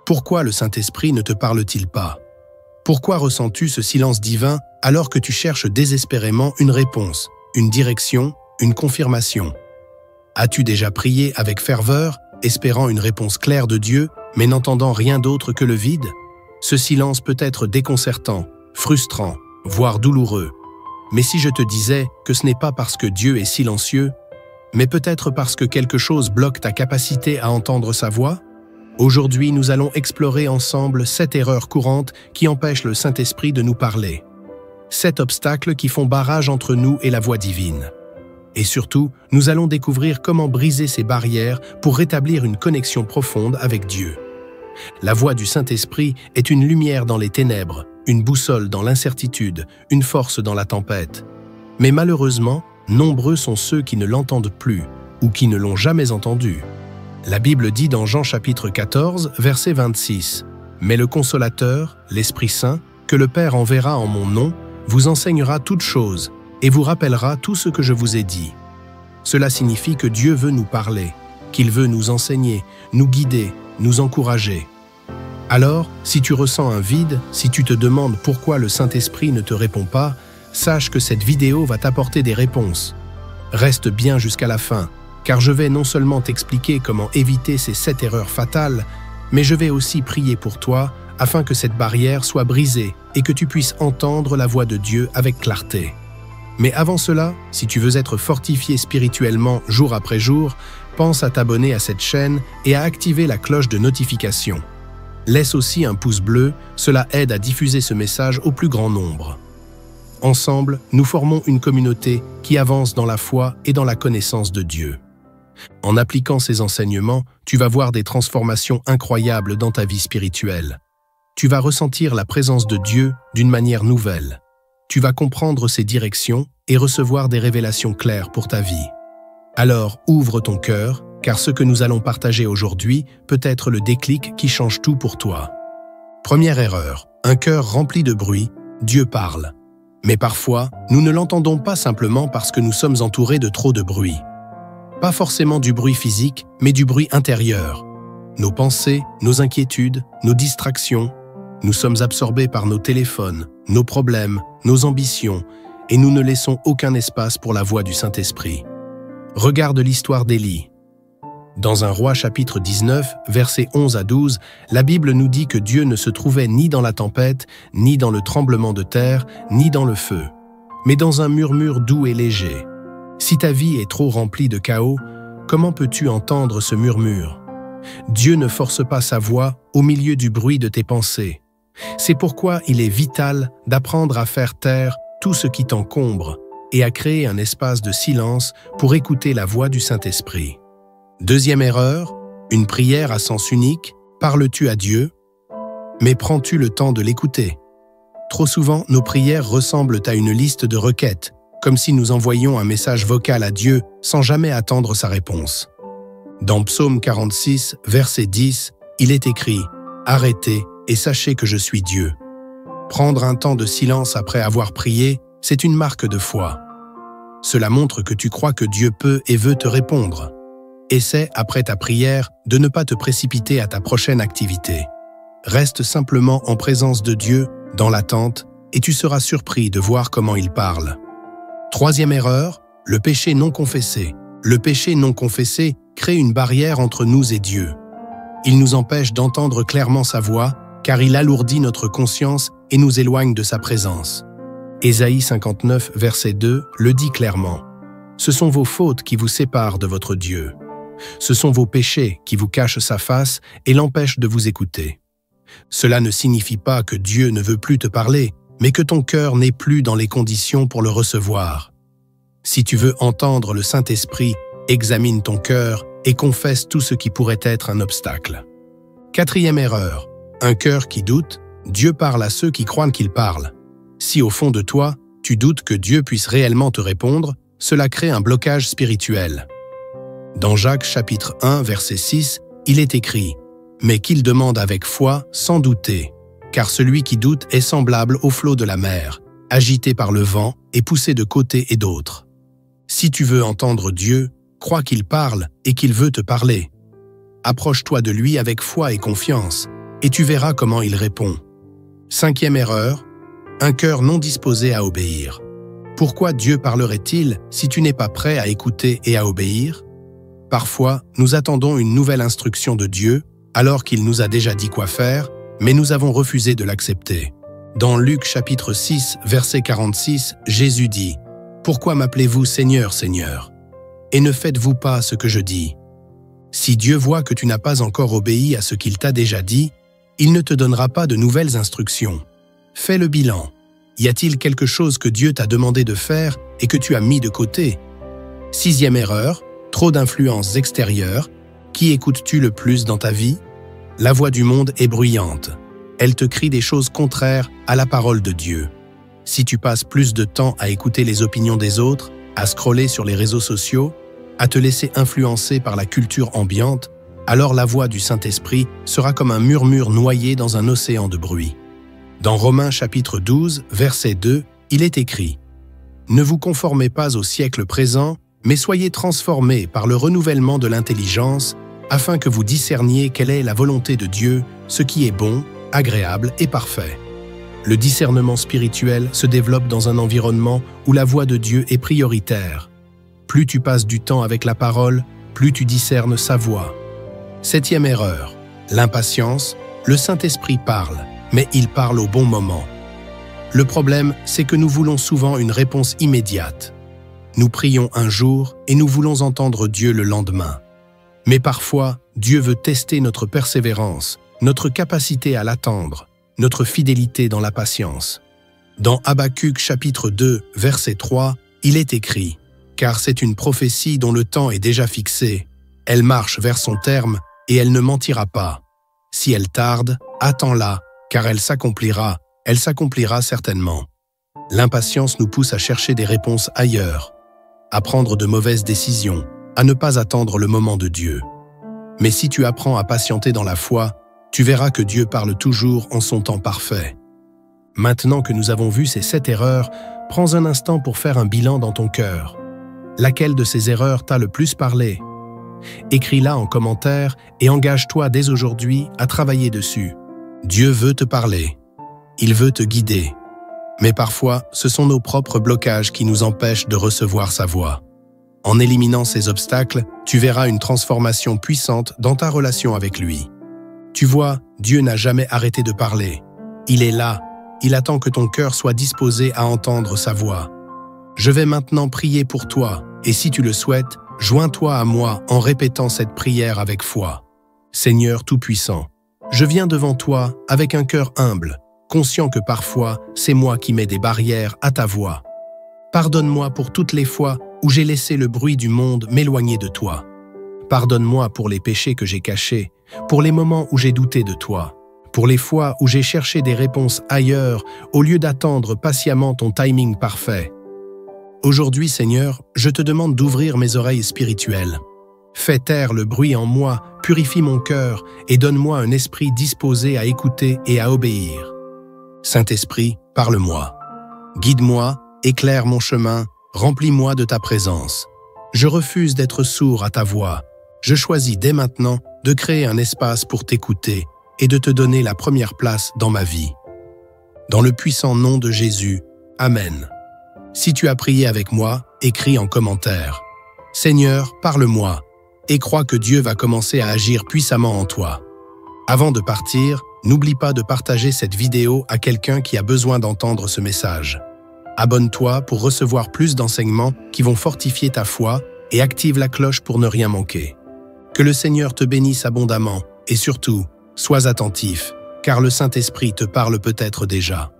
Pourquoi le Saint-Esprit ne te parle-t-il pas? Pourquoi ressens-tu ce silence divin alors que tu cherches désespérément une réponse, une direction, une confirmation? As-tu déjà prié avec ferveur, espérant une réponse claire de Dieu, mais n'entendant rien d'autre que le vide? Ce silence peut être déconcertant, frustrant, voire douloureux. Mais si je te disais que ce n'est pas parce que Dieu est silencieux, mais peut-être parce que quelque chose bloque ta capacité à entendre sa voix? Aujourd'hui, nous allons explorer ensemble 7 erreurs courantes qui empêchent le Saint-Esprit de nous parler. 7 obstacles qui font barrage entre nous et la voix divine. Et surtout, nous allons découvrir comment briser ces barrières pour rétablir une connexion profonde avec Dieu. La voix du Saint-Esprit est une lumière dans les ténèbres, une boussole dans l'incertitude, une force dans la tempête. Mais malheureusement, nombreux sont ceux qui ne l'entendent plus ou qui ne l'ont jamais entendu. La Bible dit dans Jean chapitre 14, verset 26, « Mais le Consolateur, l'Esprit Saint, que le Père enverra en mon nom, vous enseignera toutes choses et vous rappellera tout ce que je vous ai dit. » Cela signifie que Dieu veut nous parler, qu'il veut nous enseigner, nous guider, nous encourager. Alors, si tu ressens un vide, si tu te demandes pourquoi le Saint-Esprit ne te répond pas, sache que cette vidéo va t'apporter des réponses. Reste bien jusqu'à la fin, car je vais non seulement t'expliquer comment éviter ces 7 erreurs fatales, mais je vais aussi prier pour toi afin que cette barrière soit brisée et que tu puisses entendre la voix de Dieu avec clarté. Mais avant cela, si tu veux être fortifié spirituellement jour après jour, pense à t'abonner à cette chaîne et à activer la cloche de notification. Laisse aussi un pouce bleu, cela aide à diffuser ce message au plus grand nombre. Ensemble, nous formons une communauté qui avance dans la foi et dans la connaissance de Dieu. En appliquant ces enseignements, tu vas voir des transformations incroyables dans ta vie spirituelle. Tu vas ressentir la présence de Dieu d'une manière nouvelle. Tu vas comprendre ses directions et recevoir des révélations claires pour ta vie. Alors, ouvre ton cœur, car ce que nous allons partager aujourd'hui peut être le déclic qui change tout pour toi. Première erreur, un cœur rempli de bruit, Dieu parle. Mais parfois, nous ne l'entendons pas simplement parce que nous sommes entourés de trop de bruit. Pas forcément du bruit physique, mais du bruit intérieur. Nos pensées, nos inquiétudes, nos distractions. Nous sommes absorbés par nos téléphones, nos problèmes, nos ambitions, et nous ne laissons aucun espace pour la voix du Saint-Esprit. Regarde l'histoire d'Élie. Dans 1 Roi chapitre 19, versets 11 à 12, la Bible nous dit que Dieu ne se trouvait ni dans la tempête, ni dans le tremblement de terre, ni dans le feu, mais dans un murmure doux et léger. Si ta vie est trop remplie de chaos, comment peux-tu entendre ce murmure? Dieu ne force pas sa voix au milieu du bruit de tes pensées. C'est pourquoi il est vital d'apprendre à faire taire tout ce qui t'encombre et à créer un espace de silence pour écouter la voix du Saint-Esprit. Deuxième erreur, une prière à sens unique, parles-tu à Dieu, mais prends-tu le temps de l'écouter? Trop souvent, nos prières ressemblent à une liste de requêtes, comme si nous envoyions un message vocal à Dieu sans jamais attendre sa réponse. Dans Psaume 46, verset 10, il est écrit « Arrêtez et sachez que je suis Dieu ». Prendre un temps de silence après avoir prié, c'est une marque de foi. Cela montre que tu crois que Dieu peut et veut te répondre. Essaie, après ta prière, de ne pas te précipiter à ta prochaine activité. Reste simplement en présence de Dieu, dans l'attente, et tu seras surpris de voir comment il parle. Troisième erreur, le péché non confessé. Le péché non confessé crée une barrière entre nous et Dieu. Il nous empêche d'entendre clairement sa voix, car il alourdit notre conscience et nous éloigne de sa présence. Ésaïe 59, verset 2, le dit clairement. Ce sont vos fautes qui vous séparent de votre Dieu. Ce sont vos péchés qui vous cachent sa face et l'empêchent de vous écouter. Cela ne signifie pas que Dieu ne veut plus te parler, mais que ton cœur n'est plus dans les conditions pour le recevoir. Si tu veux entendre le Saint-Esprit, examine ton cœur et confesse tout ce qui pourrait être un obstacle. Quatrième erreur, un cœur qui doute, Dieu parle à ceux qui croient qu'il parle. Si au fond de toi, tu doutes que Dieu puisse réellement te répondre, cela crée un blocage spirituel. Dans Jacques chapitre 1, verset 6, il est écrit « Mais qu'il demande avec foi, sans douter, car celui qui doute est semblable au flot de la mer, agité par le vent et poussé de côté et d'autre. » Si tu veux entendre Dieu, crois qu'il parle et qu'il veut te parler. Approche-toi de lui avec foi et confiance, et tu verras comment il répond. 5e erreur, un cœur non disposé à obéir. Pourquoi Dieu parlerait-il si tu n'es pas prêt à écouter et à obéir? Parfois, nous attendons une nouvelle instruction de Dieu, alors qu'il nous a déjà dit quoi faire, mais nous avons refusé de l'accepter. Dans Luc chapitre 6, verset 46, Jésus dit « Pourquoi m'appelez-vous Seigneur, Seigneur? Et ne faites-vous pas ce que je dis ?» Si Dieu voit que tu n'as pas encore obéi à ce qu'il t'a déjà dit, il ne te donnera pas de nouvelles instructions. Fais le bilan. Y a-t-il quelque chose que Dieu t'a demandé de faire et que tu as mis de côté? 6e erreur, trop d'influences extérieures. Qui écoutes-tu le plus dans ta vie? La voix du monde est bruyante. Elle te crie des choses contraires à la parole de Dieu. Si tu passes plus de temps à écouter les opinions des autres, à scroller sur les réseaux sociaux, à te laisser influencer par la culture ambiante, alors la voix du Saint-Esprit sera comme un murmure noyé dans un océan de bruit. Dans Romains chapitre 12, verset 2, il est écrit « Ne vous conformez pas au siècle présent, mais soyez transformés par le renouvellement de l'intelligence, afin que vous discerniez quelle est la volonté de Dieu, ce qui est bon, agréable et parfait. » Le discernement spirituel se développe dans un environnement où la voix de Dieu est prioritaire. Plus tu passes du temps avec la parole, plus tu discernes sa voix. 7e erreur, l'impatience. Le Saint-Esprit parle, mais il parle au bon moment. Le problème, c'est que nous voulons souvent une réponse immédiate. Nous prions un jour et nous voulons entendre Dieu le lendemain. Mais parfois, Dieu veut tester notre persévérance, notre capacité à l'attendre, notre fidélité dans la patience. Dans Habacuc chapitre 2, verset 3, il est écrit « Car c'est une prophétie dont le temps est déjà fixé. Elle marche vers son terme et elle ne mentira pas. Si elle tarde, attends-la, car elle s'accomplira certainement. » L'impatience nous pousse à chercher des réponses ailleurs, à prendre de mauvaises décisions, à ne pas attendre le moment de Dieu. Mais si tu apprends à patienter dans la foi, tu verras que Dieu parle toujours en son temps parfait. Maintenant que nous avons vu ces 7 erreurs, prends un instant pour faire un bilan dans ton cœur. Laquelle de ces erreurs t'a le plus parlé? Écris-la en commentaire et engage-toi dès aujourd'hui à travailler dessus. Dieu veut te parler. Il veut te guider. Mais parfois, ce sont nos propres blocages qui nous empêchent de recevoir sa voix. En éliminant ces obstacles, tu verras une transformation puissante dans ta relation avec lui. Tu vois, Dieu n'a jamais arrêté de parler. Il est là. Il attend que ton cœur soit disposé à entendre sa voix. Je vais maintenant prier pour toi, et si tu le souhaites, joins-toi à moi en répétant cette prière avec foi. Seigneur Tout-Puissant, je viens devant toi avec un cœur humble, conscient que parfois, c'est moi qui mets des barrières à ta voix. Pardonne-moi pour toutes les fois où j'ai laissé le bruit du monde m'éloigner de toi. Pardonne-moi pour les péchés que j'ai cachés, pour les moments où j'ai douté de toi, pour les fois où j'ai cherché des réponses ailleurs au lieu d'attendre patiemment ton timing parfait. Aujourd'hui, Seigneur, je te demande d'ouvrir mes oreilles spirituelles. Fais taire le bruit en moi, purifie mon cœur et donne-moi un esprit disposé à écouter et à obéir. Saint-Esprit, parle-moi. Guide-moi, éclaire mon chemin, remplis-moi de ta présence. Je refuse d'être sourd à ta voix. Je choisis dès maintenant de créer un espace pour t'écouter et de te donner la première place dans ma vie. Dans le puissant nom de Jésus, Amen. Si tu as prié avec moi, écris en commentaire. Seigneur, parle-moi, et crois que Dieu va commencer à agir puissamment en toi. Avant de partir, n'oublie pas de partager cette vidéo à quelqu'un qui a besoin d'entendre ce message. Abonne-toi pour recevoir plus d'enseignements qui vont fortifier ta foi et active la cloche pour ne rien manquer. Que le Seigneur te bénisse abondamment et surtout, sois attentif, car le Saint-Esprit te parle peut-être déjà.